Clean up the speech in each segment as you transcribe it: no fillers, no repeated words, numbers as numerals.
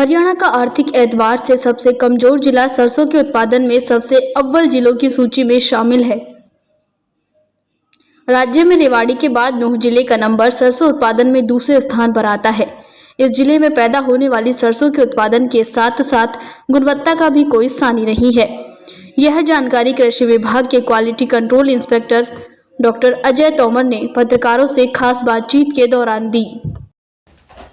हरियाणा का आर्थिक एतबार से सबसे कमजोर जिला सरसों के उत्पादन में सबसे अव्वल जिलों की सूची में शामिल है। राज्य में रेवाड़ी के बाद नूंह जिले का नंबर सरसों उत्पादन में दूसरे स्थान पर आता है। इस जिले में पैदा होने वाली सरसों के उत्पादन के साथ साथ गुणवत्ता का भी कोई सानी नहीं है। यह जानकारी कृषि विभाग के quality control inspector doctor Ajay Tomar ने पत्रकारों से खास बातचीत के दौरान दी।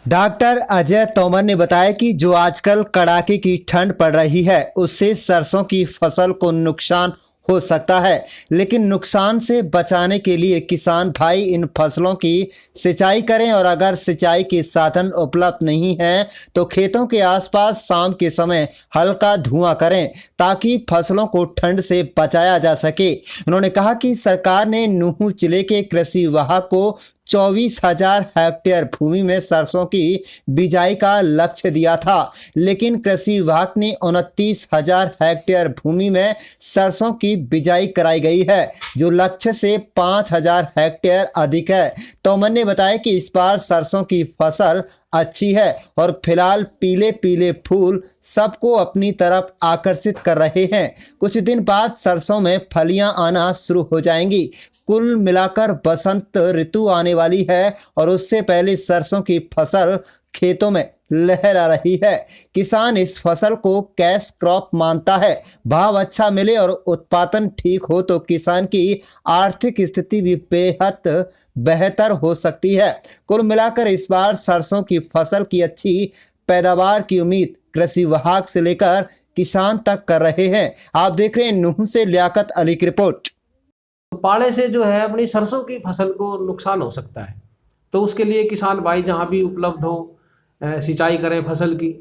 डॉक्टर अजय तोमर ने बताया कि जो आजकल कड़ाके की ठंड पड़ रही है उससे सरसों की फसल को नुकसान हो सकता है, लेकिन नुकसान से बचाने के लिए किसान भाई इन फसलों की सिंचाई करें और अगर सिंचाई के साधन उपलब्ध नहीं हैं तो खेतों के आसपास शाम के समय हल्का धुआं करें ताकि फसलों को ठंड से बचाया जा सके। उन्होंने कहा कि सरकार ने नूंह जिले के कृषि विभाग को 24,000 हेक्टेयर भूमि में सरसों की बिजाई का लक्ष्य दिया था, लेकिन कृषि विभाग ने 29,000 हेक्टेयर भूमि में सरसों की बिजाई कराई गई है, जो लक्ष्य से 5,000 हेक्टेयर अधिक है। तोमर ने बताया कि इस बार सरसों की फसल अच्छी है और फिलहाल पीले पीले फूल सबको अपनी तरफ आकर्षित कर रहे हैं। कुछ दिन बाद सरसों में फलियां आना शुरू हो जाएंगी। कुल मिलाकर बसंत ऋतु आने वाली है और उससे पहले सरसों की फसल खेतों में लहरा रही है। किसान इस फसल को कैश क्रॉप मानता है। भाव अच्छा मिले और उत्पादन ठीक हो तो किसान की आर्थिक स्थिति भी बेहद बेहतर हो सकती है। कुल मिलाकर इस बार सरसों की फसल की अच्छी पैदावार की उम्मीद कृषि विभाग से लेकर किसान तक कर रहे हैं। आप देख रहे हैं नूंह से लियाकत अली की रिपोर्ट। पाले से जो है अपनी सरसों की फसल को नुकसान हो सकता है, तो उसके लिए किसान भाई जहाँ भी उपलब्ध हो सिंचाई करें फसल की,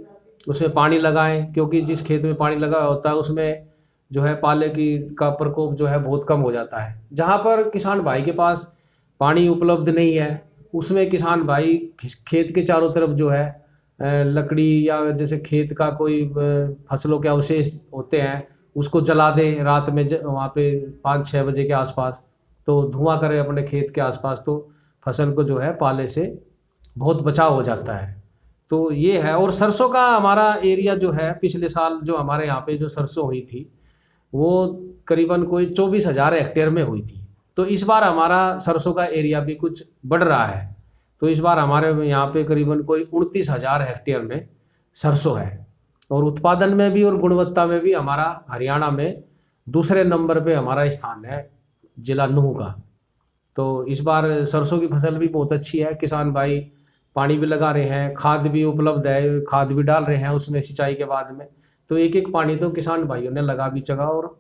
उसमें पानी लगाएं, क्योंकि जिस खेत में पानी लगा होता है उसमें जो है पाले की का प्रकोप जो है बहुत कम हो जाता है। जहाँ पर किसान भाई के पास पानी उपलब्ध नहीं है उसमें किसान भाई खेत के चारों तरफ जो है लकड़ी या जैसे खेत का कोई फसलों के अवशेष होते हैं उसको जला दे रात में वहाँ पे 5-6 बजे के आसपास, तो धुआं करे अपने खेत के आसपास, तो फसल को जो है पाले से बहुत बचाव हो जाता है। तो ये है। और सरसों का हमारा एरिया जो है पिछले साल जो हमारे यहाँ पे जो सरसों हुई थी वो करीबन कोई 24,000 हेक्टेयर में हुई थी। तो इस बार हमारा सरसों का एरिया भी कुछ बढ़ रहा है, तो इस बार हमारे यहाँ पे करीबन कोई 29,000 हेक्टेयर में सरसों है और उत्पादन में भी और गुणवत्ता में भी हमारा हरियाणा में दूसरे नंबर पे हमारा स्थान है जिला नूंह का। तो इस बार सरसों की फसल भी बहुत अच्छी है। किसान भाई पानी भी लगा रहे हैं, खाद भी उपलब्ध है, खाद भी डाल रहे हैं उसमें सिंचाई के बाद में, तो एक एक पानी तो किसान भाइयों ने लगा भी चुका और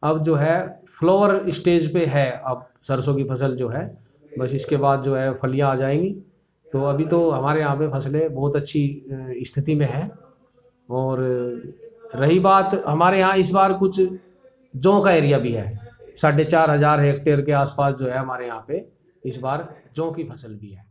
अब जो है फ्लावर स्टेज पे है अब सरसों की फसल जो है, बस इसके बाद जो है फलियां आ जाएंगी। तो अभी तो हमारे यहाँ पे फसलें बहुत अच्छी स्थिति में हैं। और रही बात हमारे यहाँ इस बार कुछ जौ का एरिया भी है, 4,500 हेक्टेयर के आसपास जो है हमारे यहाँ पे इस बार जौ की फसल भी है।